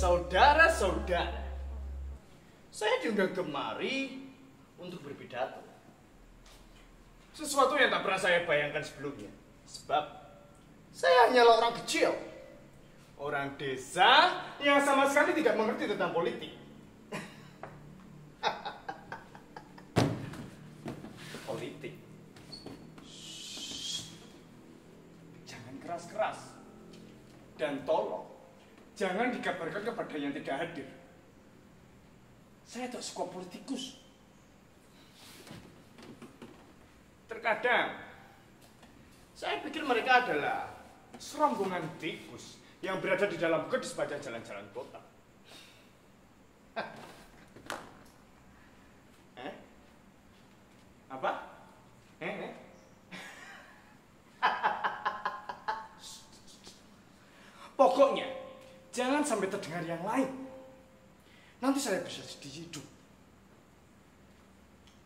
Saudara-saudara, saya diundang kemari untuk berpidato. Sesuatu yang tak pernah saya bayangkan sebelumnya. Sebab saya hanyalah orang kecil, orang desa yang sama sekali tidak mengerti tentang politik. Politik. Shh. Jangan keras-keras. Dan tolong jangan dikabarkan kepada yang tidak hadir. Saya tak suka politikus. Terkadang saya pikir mereka adalah serombongan tikus yang berada di dalam got di sepanjang jalan-jalan kota. Apa? Pokoknya jangan sampai terdengar yang lain. Nanti saya bisa sedih hidup.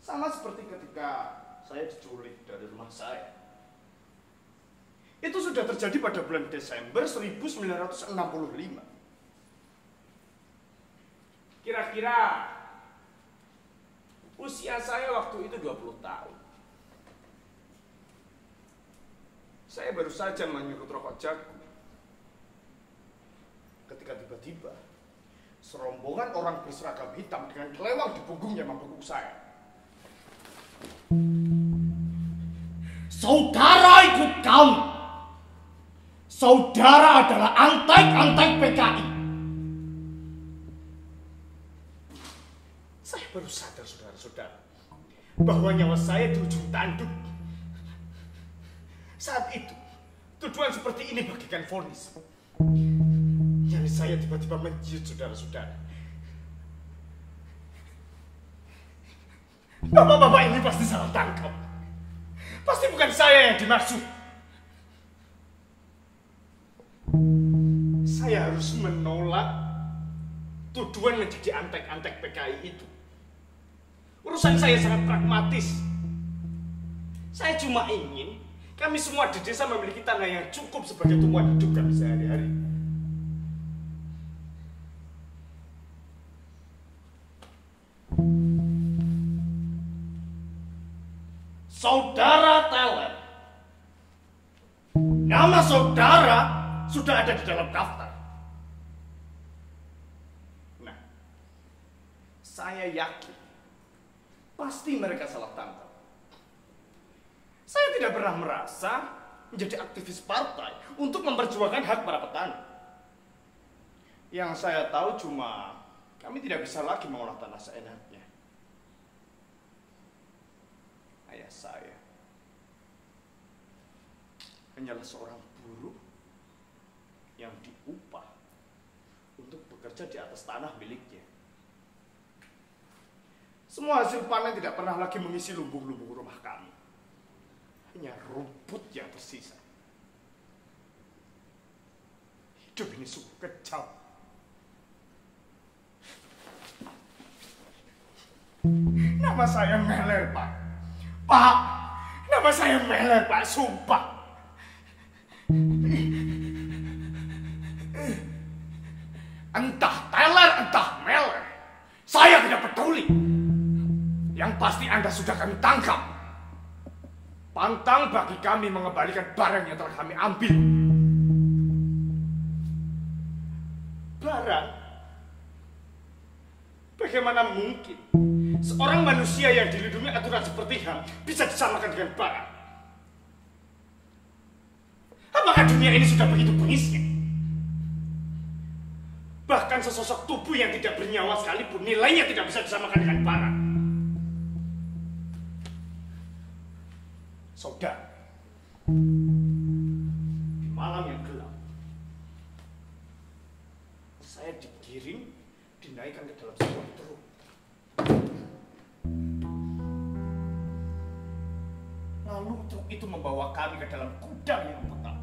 Sama seperti ketika saya diculik dari rumah saya. Itu sudah terjadi pada bulan Desember 1965. Kira-kira usia saya waktu itu 20 tahun. Saya baru saja menyurut rokok jagung. Ketika tiba-tiba serombongan orang berseragam hitam dengan kelewang di punggungnya membekuk saya. Saudara ikut kami. Saudara adalah antek-antek PKI. Saya baru sadar, saudara-saudara, bahwa nyawa saya di ujung tanduk. Saat itu, tuduhan seperti ini bagikan vonis. Nyali saya tiba-tiba menjiut, saudara-saudara. Bapak-bapak ini pasti salah tangkap. Pasti bukan saya yang dimaksud. Saya harus menolak tuduhan menjadi antek-antek PKI itu. Urusan saya sangat pragmatis. Saya cuma ingin kami semua di desa memiliki tanah yang cukup sebagai tumpuan hidup kami sehari-hari. Saudara Teller, nama saudara sudah ada di dalam daftar. Nah, saya yakin pasti mereka salah tangkap. Saya tidak pernah merasa menjadi aktivis partai untuk memperjuangkan hak para petani. Yang saya tahu cuma kami tidak bisa lagi mengolah tanah seenaknya. Ayah saya hanyalah seorang buruh yang diupah untuk bekerja di atas tanah miliknya. Semua hasil panen tidak pernah lagi mengisi lumbung-lumbung rumah kami. Hanya rumput yang tersisa. Hidup ini sungguh kejam. Nama saya Meler, Pak. Pak, nama saya Meler, Pak. Sumpah. Entah Teller, entah Meller, saya tidak peduli. Yang pasti Anda sudah kami tangkap. Pantang bagi kami mengembalikan barang yang telah kami ambil. Barang? Bagaimana mungkin seorang manusia yang dilindungi aturan seperti HAM bisa disamakan dengan barang? Apakah dunia ini sudah begitu bengisnya? Bahkan sesosok tubuh yang tidak bernyawa sekalipun nilainya tidak bisa disamakan dengan barang. Saudara, membawa kami ke dalam gudang yang petang.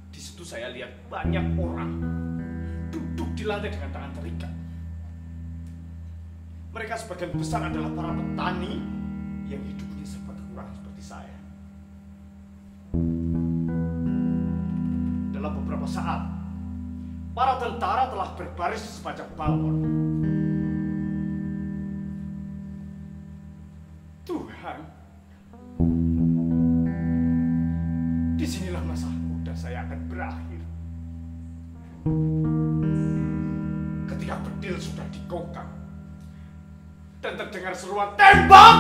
Di situ saya lihat banyak orang duduk di lantai dengan tangan terikat. Mereka sebagian besar adalah para petani yang hidupnya serba kekurangan seperti saya. Dalam beberapa saat, para tentara telah berbaris di sepanjang balkon. Tuhan, disinilah masa muda saya akan berakhir. Ketika bedil sudah dikokang dan terdengar seruan tembak,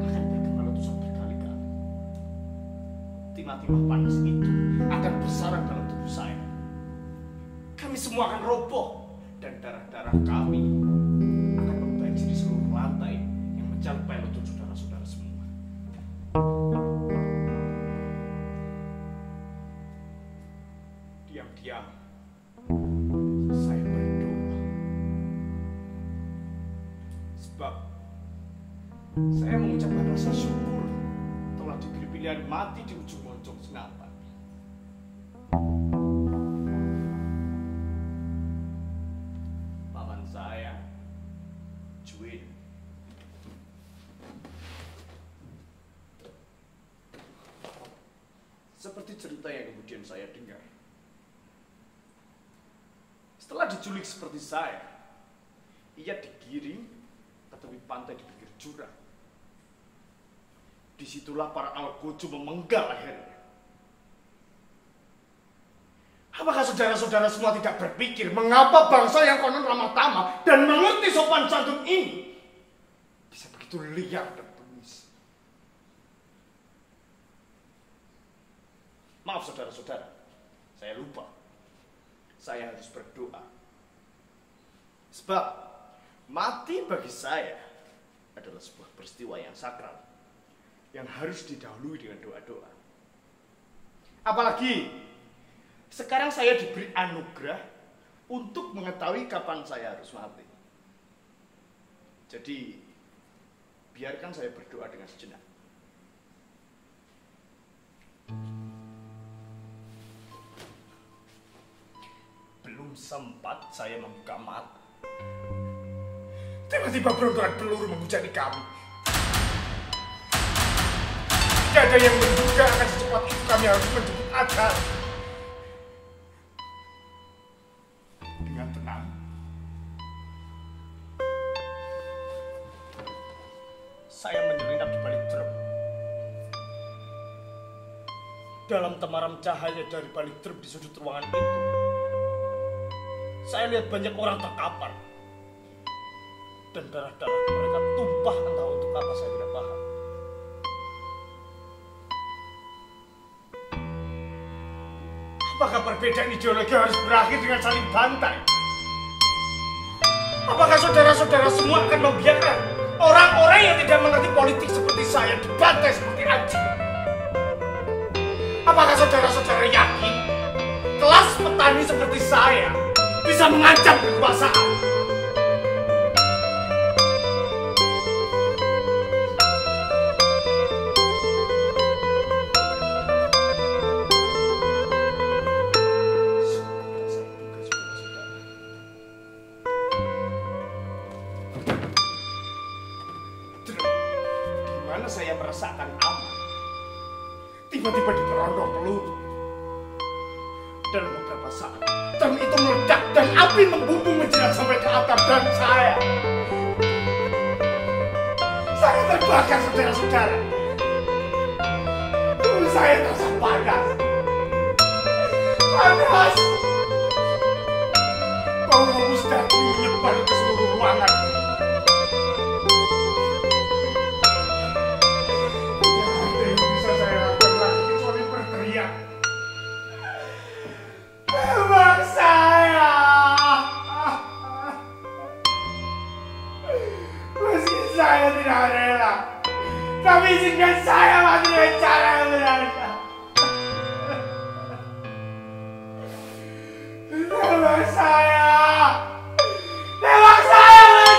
akan bergema letusan berkali-kali. Timah-timah panas itu akan bersarang dalam tubuh saya. Kami semua akan roboh dan darah-darah kami akan membanjiri seluruh lantai yang mencapai lutut saudara-saudara semua. Diam-diam saya berdoa, sebab saya mengucapkan rasa syukur telah diberi pilihan mati di ujung moncong senapan. Paman saya, Juin, seperti cerita yang kemudian saya dengar. Setelah diculik seperti saya, ia digiring ke tepi pantai di pinggir jurang. Disitulah para algojo memenggal lehernya. Apakah saudara-saudara semua tidak berpikir mengapa bangsa yang konon ramah tamah dan mengerti sopan santun ini bisa begitu liar dan bengis? Maaf saudara-saudara, saya lupa. Saya harus berdoa. Sebab mati bagi saya adalah sebuah peristiwa yang sakral, yang harus didahului dengan doa-doa. Apalagi sekarang saya diberi anugerah untuk mengetahui kapan saya harus mati. Jadi biarkan saya berdoa dengan sejenak. Belum sempat saya membuka mata, tiba-tiba berunturan peluru menghujani kami. Tidak ada yang menduga akan secepat itu kami harus menjemput ajal. Dengan tenang, saya menyelinap di balik truk. Dalam temaram cahaya dari balik truk di sudut ruangan itu, saya lihat banyak orang terkapar. Dan darah-darah mereka tumpah, entah untuk apa saya tidak paham. Apakah perbedaan ideologi harus berakhir dengan saling bantai? Apakah saudara-saudara semua akan membiarkan orang-orang yang tidak mengerti politik seperti saya dibantai seperti anjing? Apakah saudara-saudara yakin kelas petani seperti saya bisa mengancam kekuasaan? Di mana saya merasakan aman, tiba-tiba diperondong peluru. Dalam beberapa saat, drum itu meledak dan api membumbung menjilat sampai ke atap dan saya terbakar, saudara-saudara. Tubuh saya terasa panas. Bau rebus daging menyebar ke seluruh ruangan. Tidak ada yang bisa saya lakukan lagi kecuali berteriak. Tembak saya! Meski saya tidak rela, tapi izinkan saya mati dengan cara yang benar. Tembak saya! Tembak saya!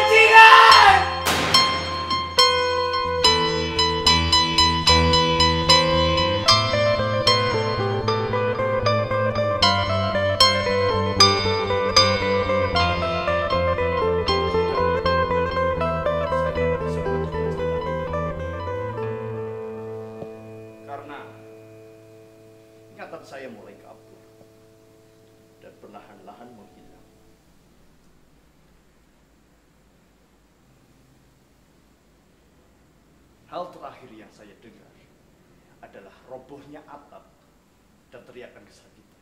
saya mulai kabur dan perlahan-lahan menghilang. Hal terakhir yang saya dengar adalah robohnya atap dan teriakan kesakitan.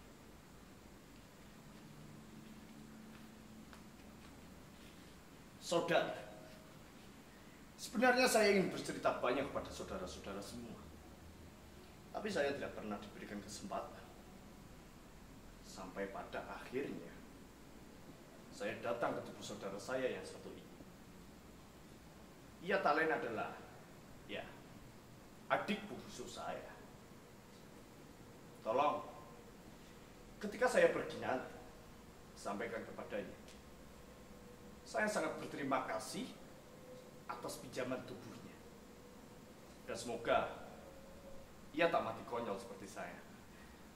Saudara, sebenarnya saya ingin bercerita banyak kepada saudara-saudara semua. Tapi saya tidak pernah diberikan kesempatan. Sampai pada akhirnya, saya datang ke tubuh saudara saya yang satu ini. Ia tak lain adalah, ya, adik bungsu saya. Tolong, ketika saya pergi nanti, sampaikan kepadanya. Saya sangat berterima kasih atas pinjaman tubuhnya. Dan semoga ia tak mati konyol seperti saya.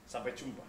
Sampai jumpa.